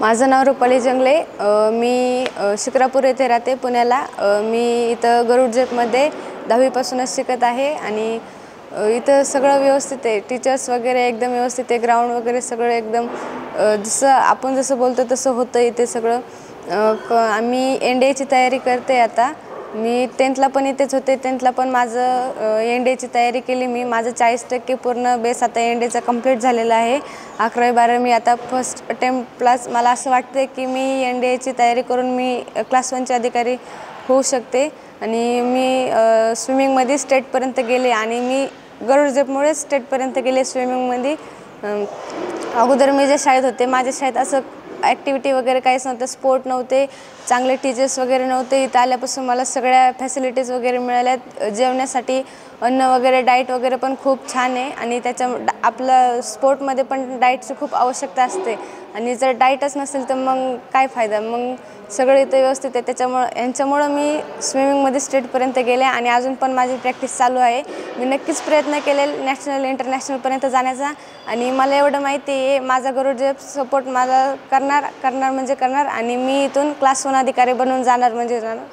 माझं नाव रुपाली जंगले। मी शिक्रापूर येथे राहते पुण्याला। मी इथं गरुड झेपमध्ये 10वी पासूनच शिकत आहे आणि इथं सगळं व्यवस्थित आहे। टीचर्स वगैरे एकदम व्यवस्थित आहे। ग्राउंड वगैरे सगळं एकदम जसं आपण जसं बोलतो तसं होतं इथे सगळं। आम्ही NDAची तयारी करते आता। मी 10thला पण इथेच होते। 10thला पण माझं NDAची तयारी केली मी। माझं 40% पूर्ण बेस आता NDAचा कंप्लीट झालेला आहे। 11वी 12वी मी आता फर्स्ट अटेम्प्ट प्लस मला असं वाटते की मी NDAची तयारी करून मी क्लास 1चे अधिकारी होऊ शकते। आणि मी स्विमिंगमध्ये स्टेटपर्यंत गेले आणि मी गरुड झेपमुळे स्टेटपर्यंत गेले स्विमिंगमध्ये। अगोदर मी ज्या शाळेत होते माझ्या शाळेत असं ॲक्टिव्हिटी वगैरे काहीच नव्हतं, स्पोर्ट नव्हते, चांगले टीचर्स वगैरे नव्हते। इथं आल्यापासून मला सगळ्या फॅसिलिटीज वगैरे मिळाल्यात। जेवण्यासाठी अन्न वगैरे डाईट वगैरे पण खूप छान आहे आणि आपलं स्पोर्टमध्ये पण डाईटची खूप आवश्यकता असते आणि जर डाईटच नसेल तर मग काय फायदा। मग सगळं इथं व्यवस्थित आहे। यांच्यामुळं मी स्विमिंगमध्ये स्टेटपर्यंत गेले आणि अजून पण माझी प्रॅक्टिस चालू आहे। मी नक्कीच प्रयत्न केलेल नॅशनल इंटरनॅशनलपर्यंत जाण्याचा आणि मला एवढं माहिती आहे माझा गरुड झेप सपोर्ट मला करणार म्हणजे करणार आणि मी इथून क्लास 1 अधिकारी बनून जाणार म्हणजे जाणार।